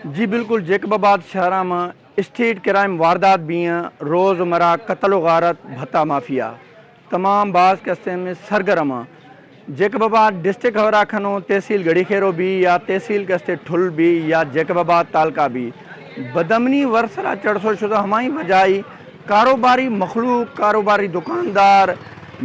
जी बिल्कुल, जेकबाबाद शहर में स्ट्रीट क्राइम वारदात भी हैं, रोज़मर्रा कत्ल व गारत भत्ता माफिया तमाम बाज़ कस्ते में सरगर्म हैं। जेकबाबाद डिस्ट्रिक्ट हवरा खनो तहसील गढ़ीखेरो भी या तहसील कस्ते ठुल भी या जेकबाबाद तालका भी बदमनी वर्सरा चढ़सो शुदा हमारी वजाई कारोबारी मखलूक कारोबारी दुकानदार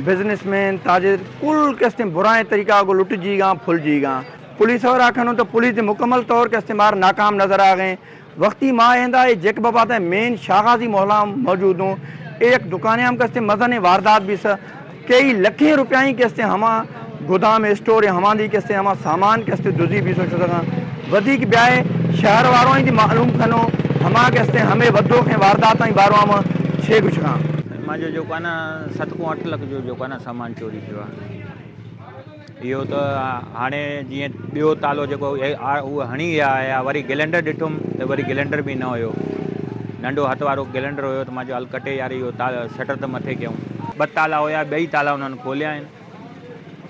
बिजनेसमैन ताजिर कुल कस्ते बुराए तरीका को लुट जीगा फुल जीगा। पुलिस और आखनो तो पुलिस के मुकम्मल तौर के इस्तेमाल नाकाम नज़र आ गए। वक्ती माँ आंदा जेकबाबाद मेन शागाजी मोहल्ला मौजूद हूँ। एक दुकानें हम कस्ते मजन वारदात भी कई लखें रुपया कस्ते हमा गोदाम स्टोर या हमारी कस्ते हमा सामान कस्ते दुजी भी सोच सका वधिक ब्याए शहर वालों ही मालूम खनो हमा कस्ते हमें वधो के वारदात बारो में छे कुछ का मुझे जो का ना 7 को 8 लाख जो का ना सामान चोरी थियो आहे। इहो त हाणे जीअं ॿियो तालो जेको उहो हणी विया या वरी गैलेंडर ॾिठुमि त वरी गैलेंडर बि न हुयो, नंढो हथ वारो गैलेंडर हुयो। त मां चयो हल कटे यार इहो शटर त मथे कयूं। 2 ताला हुया, 2 ताला उन्हनि खोलिया आहिनि,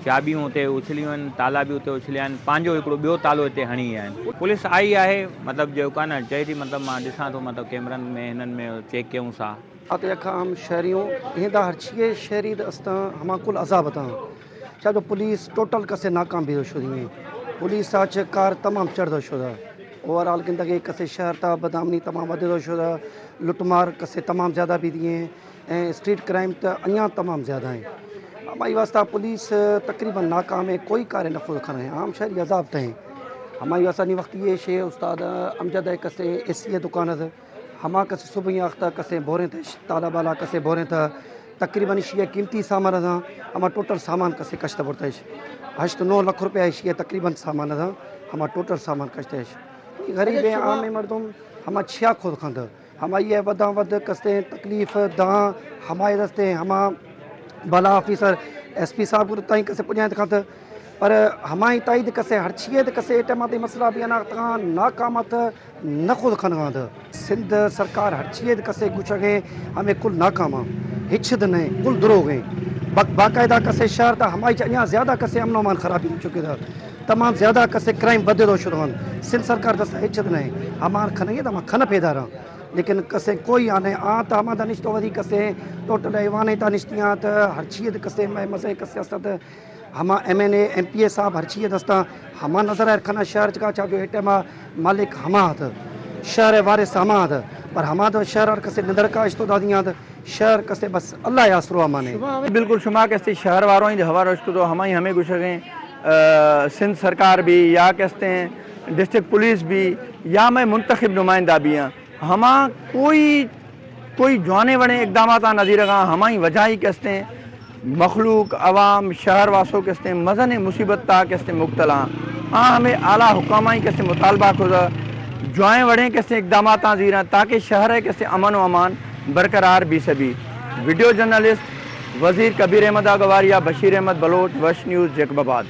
चाबियूं उते उछलियूं आहिनि, ताला बि उते उछलिया आहिनि, पंहिंजो हिकिड़ो ॿियो तालो हिते हणी विया आहिनि। पुलिस आई आहे, मतिलबु जेको आहे न चए थी, मतिलबु मां ॾिसां थो मतिलबु कैमरनि में हिननि में चेक कयूं सा हम शहरियों हिंदा हरचिए शहरी अस्ता हमा कुल अजाब था चाहे पुलिस टोटल कसे नाकाम भी शुरू हुई। पुलिस आज कार तमाम चढ़ शुदा ओवरऑल जिंदगी कसे शहर था बदामनी तमाम वधो शुदा लुटमार कसे तमाम ज़्यादा भी दिए हैं, स्ट्रीट क्राइम तो अञा तमाम ज़्यादा है। हमारी वास्ता पुलिस तकरीबन नाकाम है, कोई कार्य नफो खड़े आम शहरी अजाब थे। हमारी वास्ता नहीं वक्त ये शे उस्ताद अमजद है कसे एसी दुकान हमा कसे सुबह अख्ता कसे बोरे थे ताला बाला कसे बोरे था तकरीबन शिया कीमती सामान था हमारा टोटल सामान कसे कश्त पड़ता है 8-9 लाख रुपया शिया तकरीबन सामान था हमारा टोटल सामान कश्त है। गरीब है आम मर्दुम हमारा छिया खुद खंद हमारी ये वदा वद कस्ते तकलीफ़ दा हमारे रस्ते हमा भला ऑफिसर SP साहब को ताई कसे पुजात खंद पर हमारी ताईद कसे हरचिए कसे एटमाती मसला भी ना नाकामत न खुद खनगाद सिंध सरकार हरचिए कसे कुछ गए हमें कुल नाकाम हिचद नहीं कुल दुरो गए बाकायदा कसे शहर था हमारी अञा ज़्यादा कसे अमन अमान खराबी हो चुके था तमाम ज़्यादा कसे क्राइम बदे दो शुरू सिंध सरकार दस हिचद नहीं हमार खन तो खन पैदा रहा लेकिन कसे कोई आने आ तो हमारा निश्तो वधी कसे टोटल ईवाने ता निश्तियाँ हरचिए कसे मज़े कसे असत हमा MNA MPA साहब हरचिए दस्ता हमा नजर आए खना शहर का चाहो हेटे मालिक हमा हथ शहर वारे सामा हथ पर हमा तो शहर और कसे निंदर का इस्तो दादी हथ शहर कसे बस अल्लाह यासरो माने बिल्कुल शुमा कस्ते शहर वालों ही हवा रश्तो तो हमारी हमें कुछ गए सिंध सरकार भी या कहते हैं डिस्ट्रिक्ट पुलिस भी या मैं मुंतखब नुमाइंदा भी हैं हमा कोई जाने वाले इकदाम नज़ीर का हमारी वजह ही कहते हैं मखलूक अवाम शहर वासों के मजन मुसीबत ता के मुब्तला हमें आला हुकामा के मुतालबा खुदा जुआएँ वड़े के इकदाम जीरा ताकि शहर के अमन व अमान बरकरार भी सभी। वीडियो जर्नलिस्ट वज़ीर कबीर अहमद अगवारिया बशीर अहमद बलोच वश न्यूज़ जेकबाबाद।